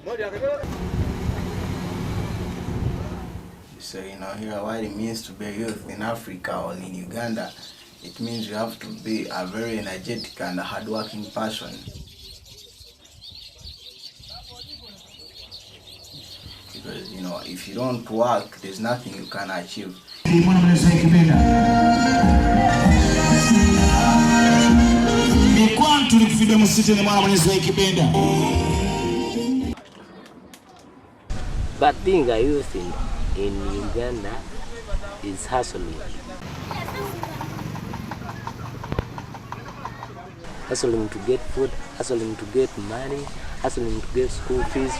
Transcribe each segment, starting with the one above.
So, here what it means to be a youth in Africa or in Uganda, it means you have to be a very energetic and hardworking person. Because, if you don't work, there's nothing you can achieve. But being a youth in Uganda is hustling. Hustling to get food, hustling to get money, hustling to get school fees.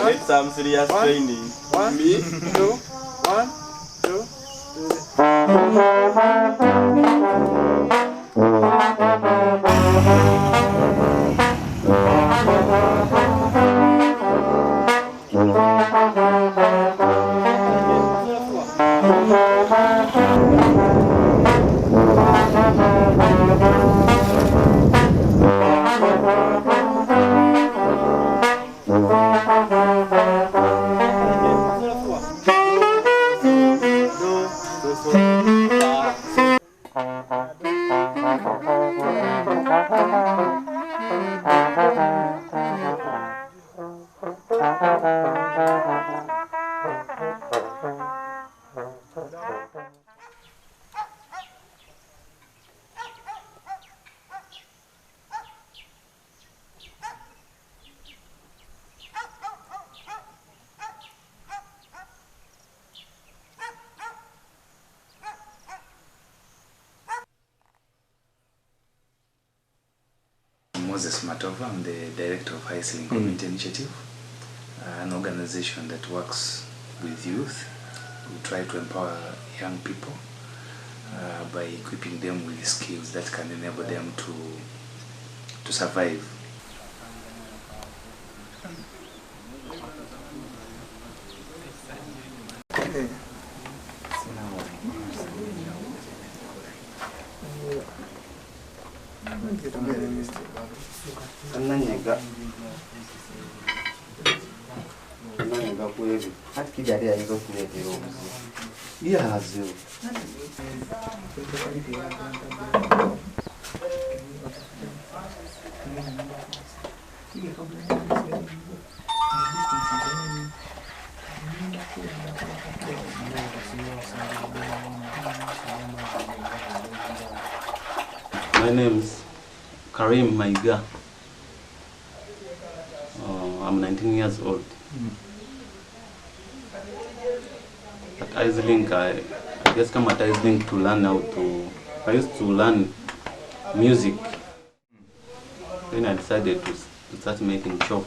Need some serious training. 1, 2, 1, 2, Moses Matova, I'm the director of Hustling Community Initiative, an organization that works with youth. We try to empower young people by equipping them with skills that can enable them to survive. My name is Karim Maiga. I'm 19 years old. At Islink, I just come at Islink to learn how to. I used to learn music. Then I decided to start making chop.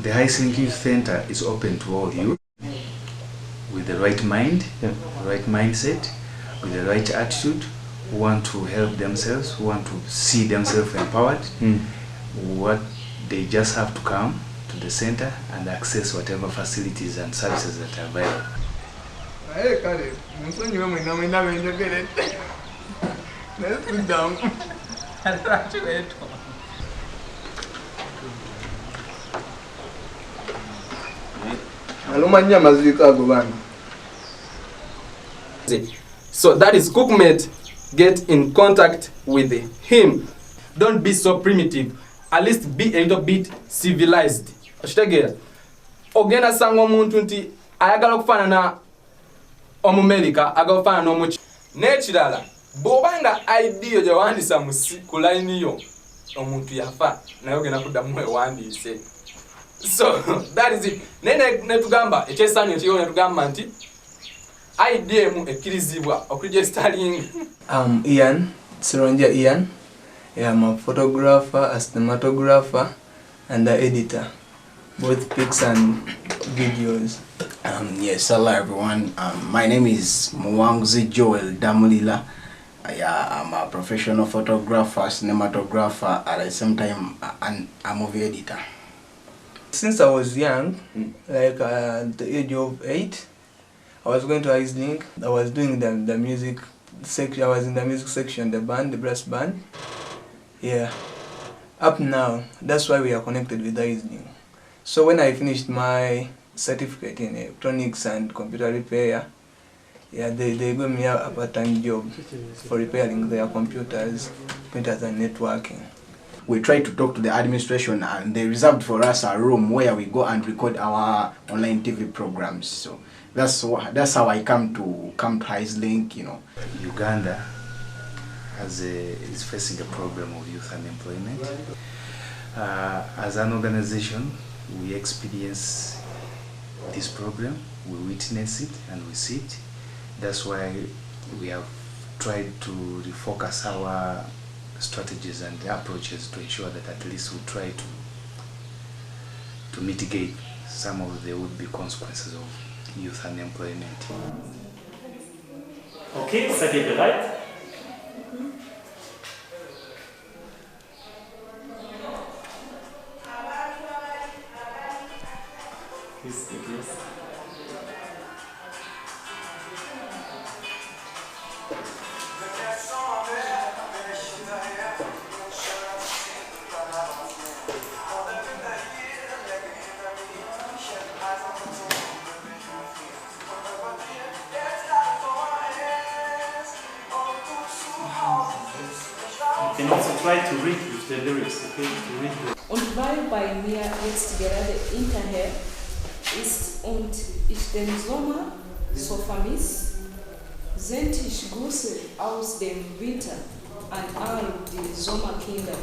The Hustling Youth Center is open to all youth with the right mind, the right mindset, with the right attitude, who want to help themselves, who want to see themselves empowered. What they just have to come to the center and access whatever facilities and services that are available. So that is Cookmate. Get in contact with him. Don't be so primitive. At least be a little bit civilized. Oshitegera. Ogenda sanga omuntu nti ayagala okufana na Omumerika, agala okufana n'omuki. N'ekirala, bw'obanga idea gye wandisa ku line yo, omuntu yafa, naye ogenda kuddamu wewandiise. So, that is it. Ne tugamba, ekyesaanyo ekiriwo ne tugamba nti idea mu ekkirizibwa okuregistering. Ian, Sironja Ian. Yeah, I'm a photographer, a cinematographer, and an editor, both pics and videos. Yes, hello everyone. My name is Mwangzi Joel Damulila. I'm a professional photographer, cinematographer, at the same time a movie editor. Since I was young, like at the age of 8, I was going to Islink. I was doing the music section. I was in the music section, the band, the brass band. Yeah, up now, that's why we are connected with Islink. So when I finished my certificate in electronics and computer repair, yeah, they gave me a part-time job for repairing their computers and networking. We tried to talk to the administration and they reserved for us a room where we go and record our online TV programs. So that's how I come to Islink, you know. Uganda is facing a problem of youth unemployment. As an organization, we experience this problem, we witness it and we see it. That's why we have tried to refocus our strategies and approaches to ensure that at least we try to mitigate some of the would-be consequences of youth unemployment. Okay, seid ihr bereit? You can also try to read with the lyrics, okay? To read the Und weil bei mir jetzt gerade Internet ist und ich den Sommer so vermisse, sende ich Grüße aus dem Winter an all die Sommerkinder.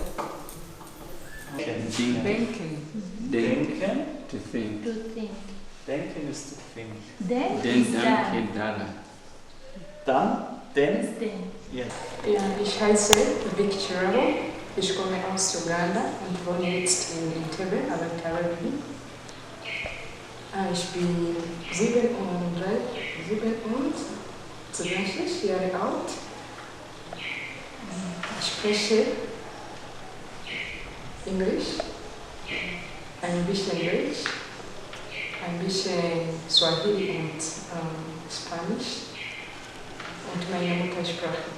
Denken. Denken. To think. To think. Denken is to think. Then is done. Dann? Then? Then. Yeah. Ich heiße Vicky Chirabo, ich komme aus Uganda und wohne jetzt in Entebbe, Abatababili. Ich bin 27 Jahre alt. Ich spreche Englisch, ein bisschen Deutsch, ein bisschen Swahili und Spanisch und meine Muttersprache.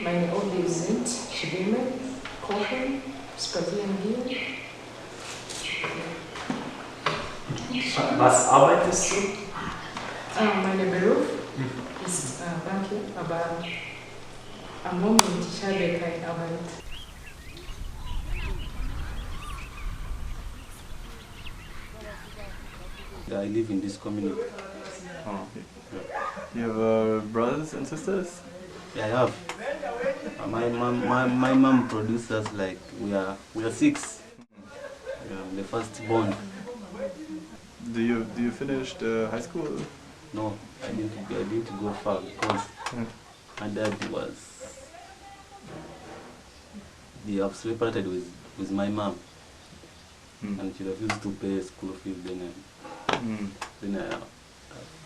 Meine Hobbys sind Schwimmen, Kochen, Spazieren gehen. Was arbeitest du? Mein Beruf ist Bankier, aber am Moment ich habe keine Arbeit. I live in this community. Oh, okay. Do you have brothers and sisters? Yeah, I have. My mom produced us like we are 6. The first born. Do you finish high school? No, I didn't go far because my dad was. They have separated with my mom, and she refused to pay school fees. Then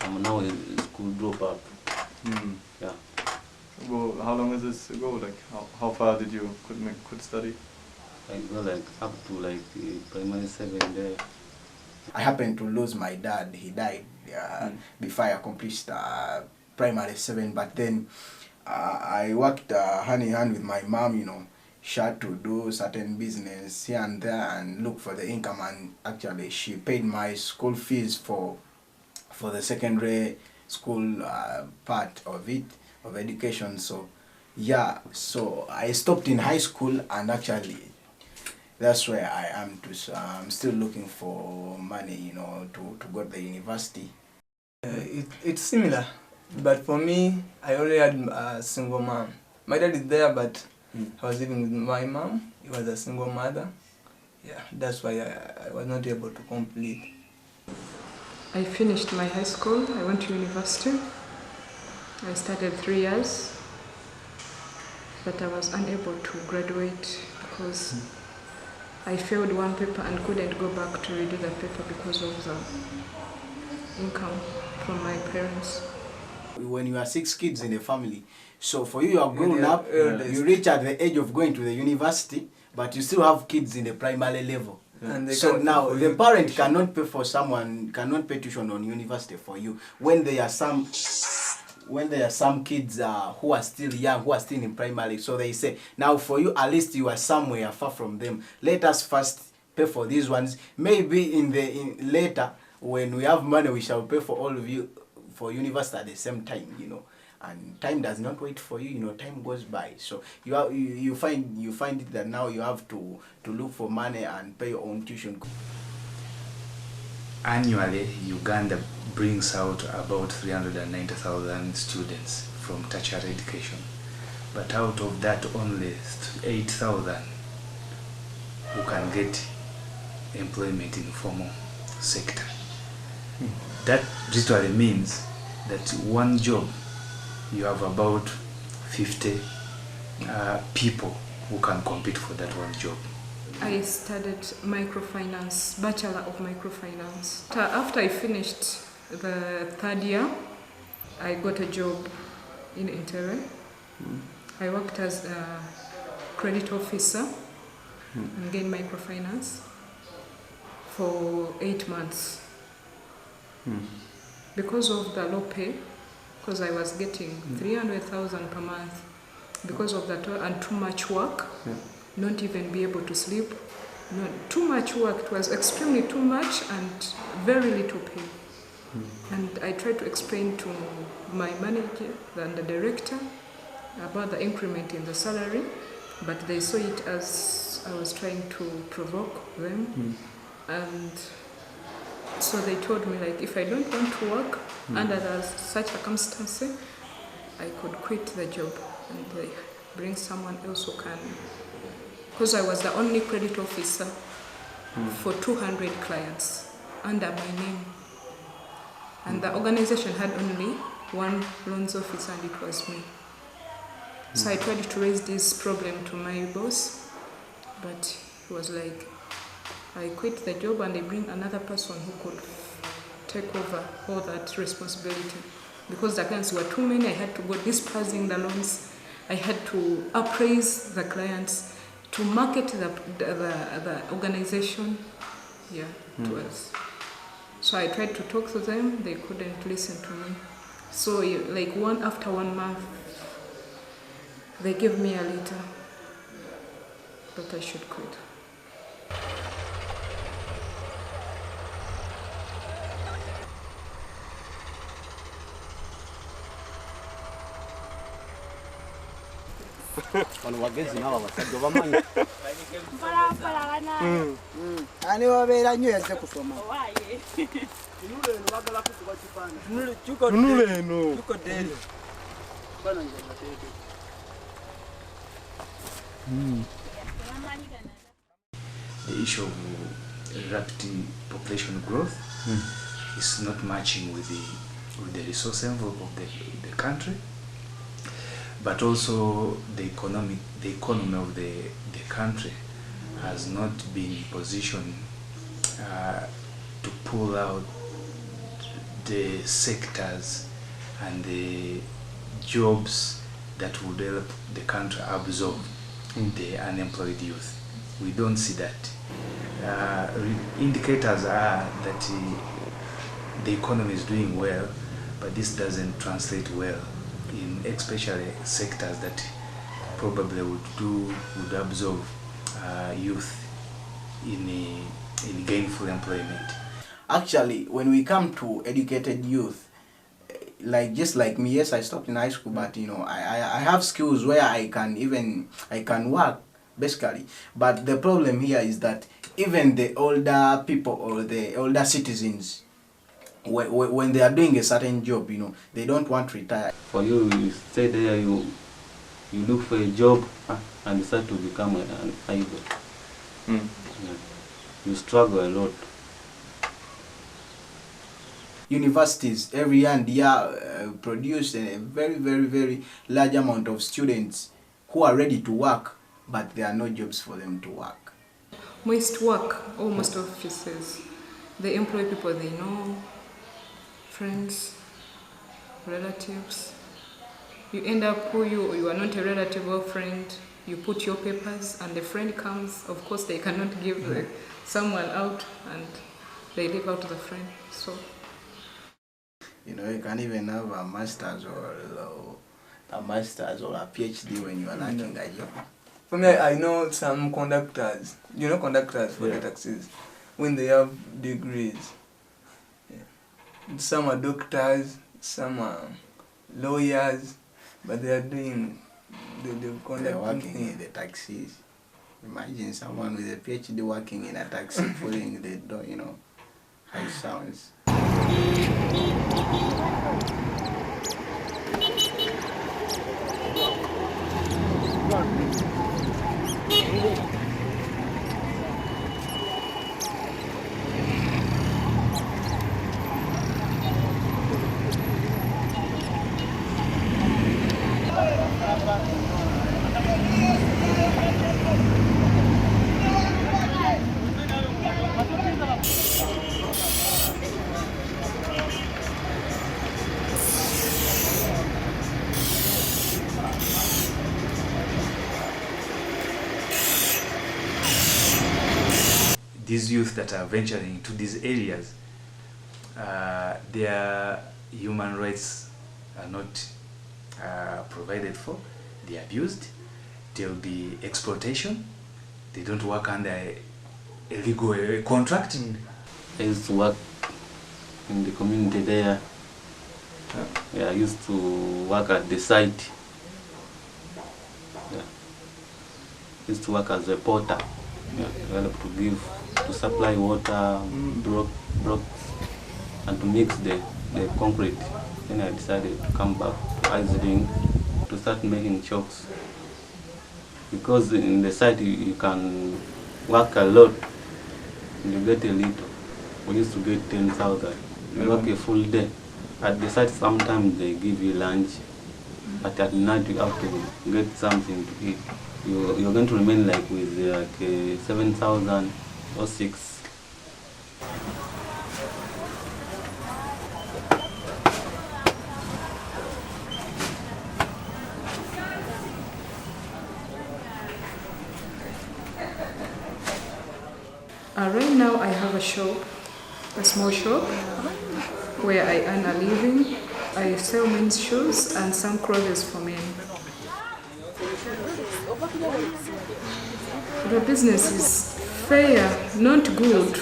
I'm now a school dropout. Yeah. Well, how long is this ago? Like, how far did you could study? I go like up to like primary 7 there. I happened to lose my dad. He died before I accomplished primary 7. But then I worked hand in hand with my mom, you know. She had to do certain business here and there and look for the income, and actually she paid my school fees for the secondary school part of it, of education. So yeah, so I stopped in high school, and actually that's where I am to. I'm still looking for money, you know, to go to the university. It's similar, but for me, I only had a single mom. My dad is there, but I was living with my mom. He was a single mother. Yeah, that's why I was not able to complete. I finished my high school. I went to university. I studied 3 years, but I was unable to graduate because I failed one paper and couldn't go back to redo the paper because of the income from my parents. When you are 6 kids in the family, so for you have grown up, you reach at the age of going to the university, but you still have kids in the primary level. And so now the parent cannot pay for someone, cannot pay tuition on university for you when there are some kids who are still young, who are still in primary. So they say, now for you, at least you are somewhere far from them. Let us first pay for these ones. Maybe later, when we have money, we shall pay for all of you for university at the same time, you know. And time does not wait for you, you know, time goes by. So you find it that now you have to look for money and pay your own tuition. Annually, Uganda brings out about 390,000 students from tertiary education. But out of that, only 8,000 who can get employment in formal sector. That literally means that one job, you have about 50 people who can compete for that one job. I studied microfinance, Bachelor of Microfinance. After I finished the 3rd year, I got a job in Intere. I worked as a credit officer and gained microfinance for 8 months. Because of the low pay, because I was getting 300,000 per month, because of that and too much work, not even be able to sleep, too much work. It was extremely too much and very little pay. And I tried to explain to my manager and the director about the increment in the salary, but they saw it as I was trying to provoke them. And so they told me, like, if I don't want to work under such circumstances, I could quit the job and they bring someone else who can. Because I was the only credit officer for 200 clients under my name. And the organization had only one loans officer, and it was me. So I tried to raise this problem to my boss, but he was like, I quit the job and they bring another person who could take over all that responsibility. Because the clients were too many, I had to go dispersing the loans. I had to appraise the clients, to market the organization. Yeah, it was. So I tried to talk to them, they couldn't listen to me. So like after 1 month, they gave me a letter that I should quit. Bano bagezi nabo abasajja bamanyi. Ani wabeera nnyo yazze kusoma. Tunule eno. The issue of rapid population growth is not matching with the resource envelope of the country, but also the economy of the country has not been positioned to pull out the sectors and the jobs that would help the country absorb the unemployed youth. We don't see that. Indicators are that the economy is doing well, but this doesn't translate well in especially sectors that probably would absorb youth in gainful employment. Actually, when we come to educated youth, just like me, yes, I stopped in high school, but I have skills where I can work basically. But the problem here is that even the older people or the older citizens, when they are doing a certain job, they don't want to retire. For you, you stay there, you look for a job and decide to become an idol. Yeah. You struggle a lot. Universities every year produce a very, very, very large amount of students who are ready to work, but there are no jobs for them to work. Most offices, they employ people they know, friends, relatives. You end up you are not a relative or friend, you put your papers and the friend comes, of course they cannot give someone out and they leave out the friend. So you can't even have a master's or a PhD when you are lacking a job. For me, I know some conductors, conductors for the taxis, when they have degrees. Yeah. Some are doctors, some are lawyers, but they are doing they're working in the taxis. Imagine someone with a PhD working in a taxi, following the door, how it sounds. These youth that are venturing into these areas, their human rights are not provided for. They are abused. There will be exploitation. They don't work under a legal contract. I used to work in the community there. I used to work at the site. I used to work as a porter. To supply water, blocks, and to mix the concrete. Then I decided to come back to Iceland to start making chalks. Because in the site you can work a lot and you get a little. We used to get 10,000. You work a full day. At the site sometimes they give you lunch, but at night you have to get something to eat. You're going to remain like with 7,000 or 6. Right now I have a shop, a small shop, where I earn a living. I sell men's shoes and some clothes for men. The business is fair, not good.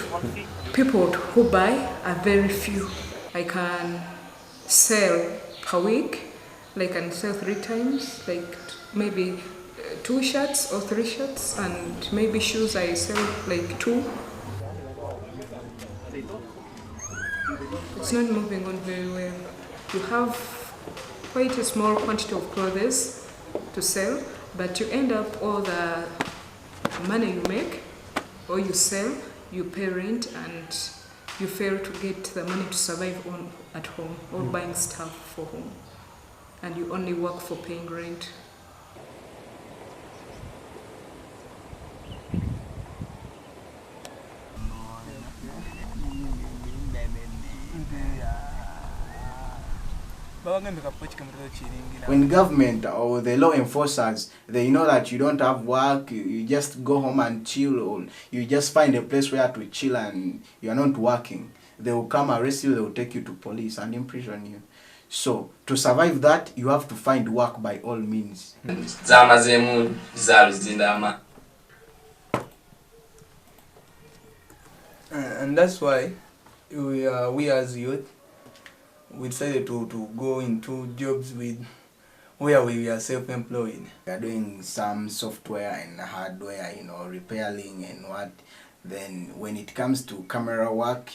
People who buy are very few. I can sell per week, like I can sell 3 times, like maybe 2 shirts or 3 shirts, and maybe shoes I sell like 2. It's not moving on very well. You have quite a small quantity of clothes to sell, but you end up all the money you make or you sell, you pay rent, and you fail to get the money to survive on at home or buying stuff for home, and you only work for paying rent. When government or the law enforcers, they know that you don't have work, you just go home and chill, or you just find a place where to chill and you are not working, they will come arrest you, they will take you to police and imprison you. So to survive that, you have to find work by all means. And that's why we as youth, we decided to go into jobs where we are self-employed. We are doing some software and hardware, repairing and what. Then when it comes to camera work,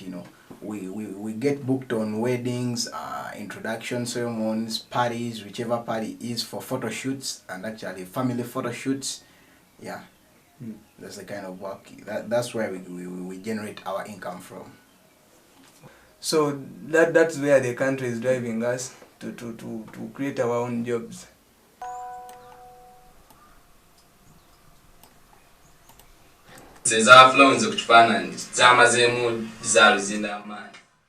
we get booked on weddings, introduction ceremonies, parties, whichever party is, for photo shoots and actually family photo shoots. Yeah, that's the kind of work. That's where we generate our income from. So that's where the country is driving us to create our own jobs. We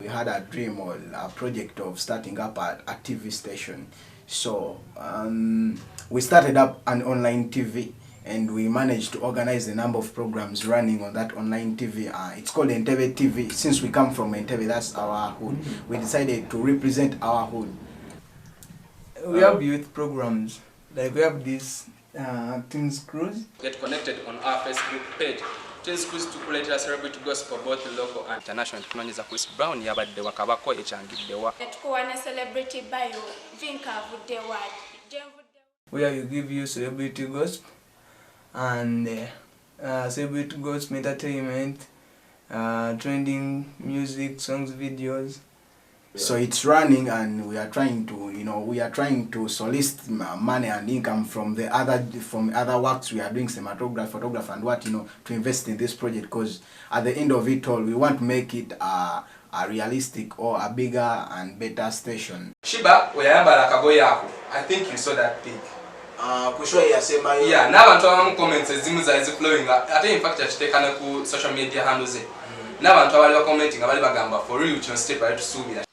had a dream or a project of starting up a TV station. So we started up an online TV, and we managed to organize a number of programs running on that online TV. It's called Entebbe TV. Since we come from Entebbe, that's our hood. We decided to represent our hood. We have youth programs, like we have this Teens Cruise. Get connected on our Facebook page. Teens Cruise to create a celebrity gospel both local and international. Tunanyeza Chris Brown yabadde wakabako ekyangiddewa. Tukuwane celebrity bio vinka vuddewa. Where you give you celebrity gospel and celebrity gospel entertainment, trending music, songs, videos. So it's running, and we are trying to solicit money and income from other works we are doing, cinematography, photography, and what, to invest in this project, because at the end of it all, we want to make it a realistic or a bigger and better station. Shiba, weyayambala akagoye ako. I think you saw that pic. Kushwa yasema yo. Yeah, n'abantu abamu comments ezimu zaali flowing. Ate in fact yakiteekana ku social media handles ze. N'abantu abali ba commenting abali bagamba for real kino step bali tusuubira.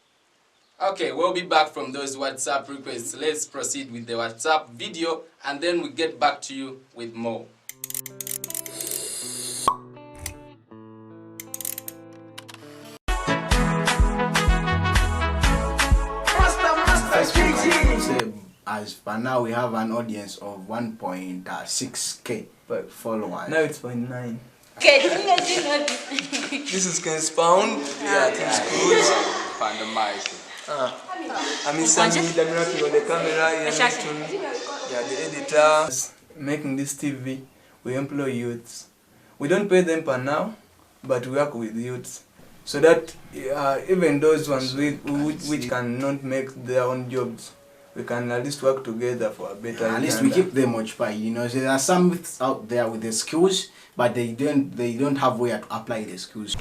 Okay, we'll be back from those WhatsApp requests. Let's proceed with the WhatsApp video, and then we get back to you with more. As for now, we have an audience of 1.6K followers. Now it's 0.9. This is Ken's Pound. Yeah, Teens Cruise. Sammy Damiraki on the camera, the editor. Making this TV, we employ youths. We don't pay them per now, but we work with youths. So that even those ones which cannot make their own jobs, we can at least work together for a better. At least we keep them occupied. There are some out there with the skills, but they don't have where to apply the skills.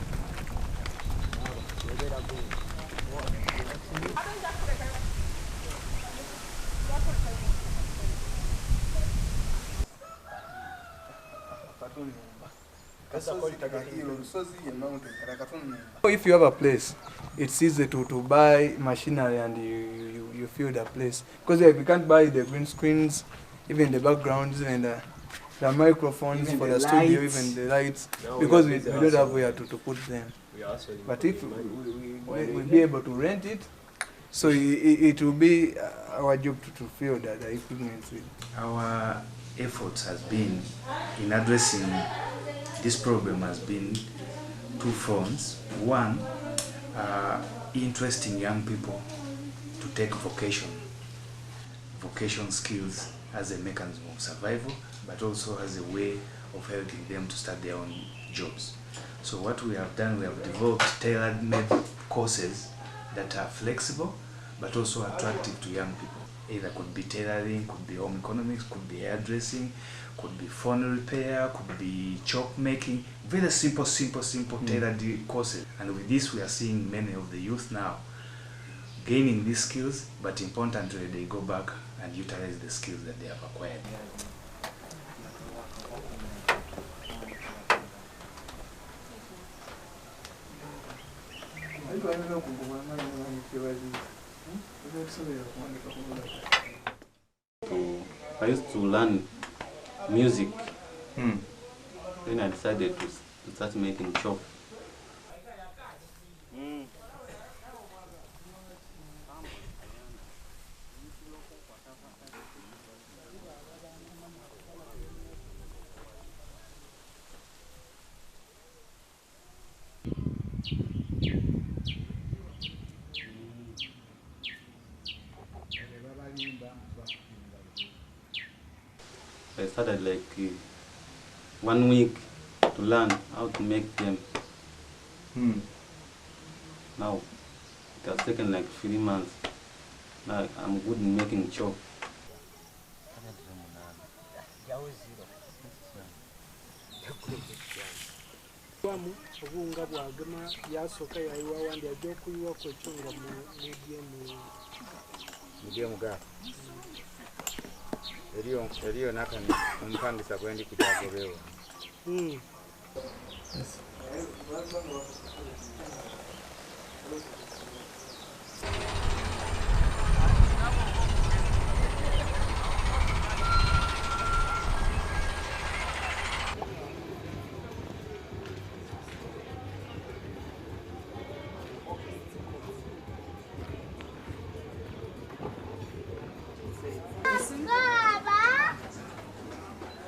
If you have a place, it's easy to buy machinery and you fill the place. Because if you can't buy the green screens, even the backgrounds, even the microphones even for the studio, even the lights, because we don't have where to put them. But if we'll be able to rent it, so it will be our job to fill the equipment. Our efforts has been in addressing this problem has been two fronts. One, interesting young people to take vocation skills as a mechanism of survival, but also as a way of helping them to start their own jobs. So what we have done, we have developed tailor-made courses that are flexible, but also attractive to young people. Either could be tailoring, could be home economics, could be hairdressing, could be phone repair, could be chalk making. Very simple tailored courses. And with this, we are seeing many of the youth now gaining these skills, but importantly, they go back and utilize the skills that they have acquired. I used to learn music. Then I decided to start making chop. I started like 1 week to learn how to make them. Now it has taken like 3 months. Now I'm good in making chop. obunga bwagema yasoka yayiwa wandi ajja okuyiwa ku ekyonga mu medium ga eriyo nakani omupangisa gwendi kutagobewa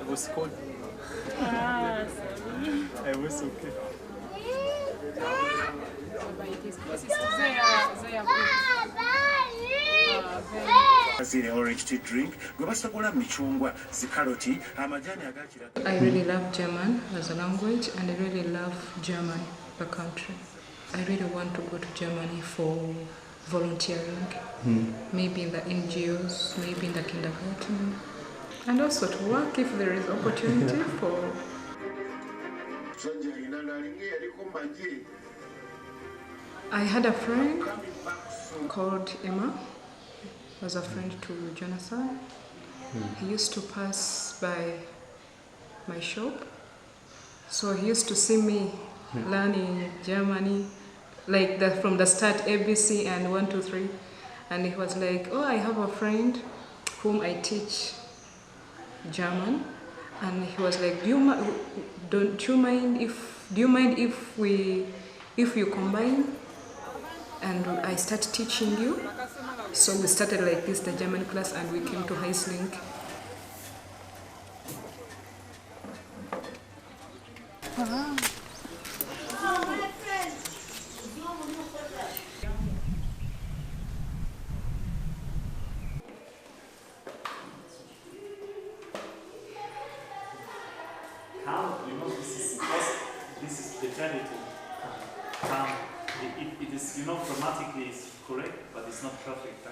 It was cold. It was okay. I really love German as a language, and I really love Germany, the country. I really want to go to Germany for volunteering, maybe in the NGOs, maybe in the kindergarten, and also to work if there is opportunity for. I had a friend called Emma, was a friend to Jonathan. He used to pass by my shop, so he used to see me learning Germany, like from the start, ABC and 1, 2, 3, and he was like, "Oh, I have a friend whom I teach German," and he was like, "Do you mind if you combine and I start teaching you?" So we started like this, the German class, and we came to Heislink. This is the charity. It is, grammatically it's correct, but it's not perfect.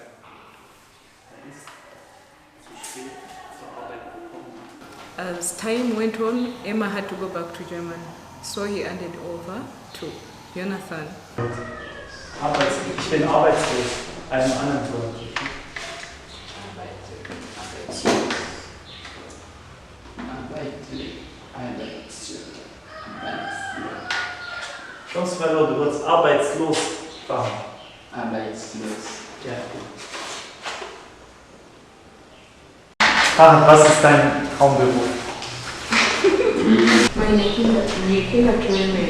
As time went on, Emma had to go back to Germany, so he handed over to Jonathan. Ich bin arbeitslos, einem anderen Tor. Sonst war du wirst arbeitslos fahren. Arbeitslos. Ja. Was ist dein Traumberuf? Meine Kinderträume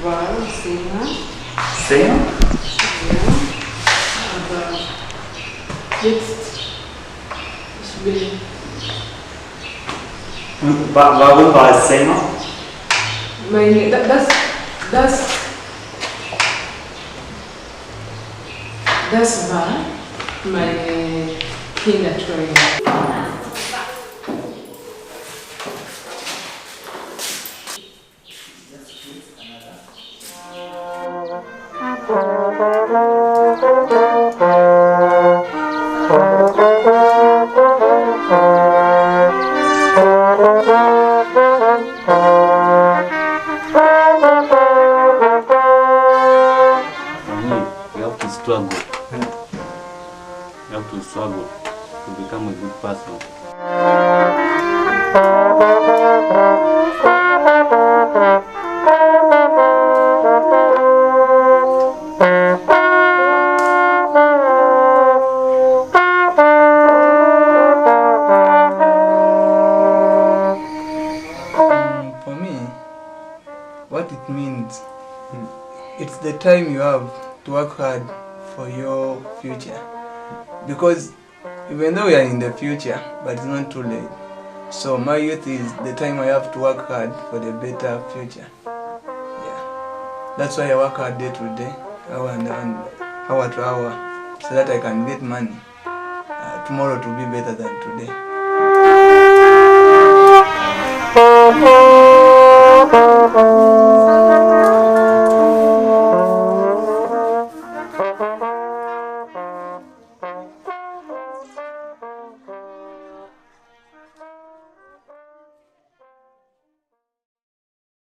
war Sänger. Sänger? Ja, aber jetzt, ich will... Und warum war es Sänger? Das war meine Kinderträume. You have to struggle to become a good person. it's the time you have to work hard for your future. Because even though we are in the future, but it's not too late. So my youth is the time I have to work hard for the better future. Yeah. That's why I work hard day to day, hour to hour, so that I can get money tomorrow to be better than today.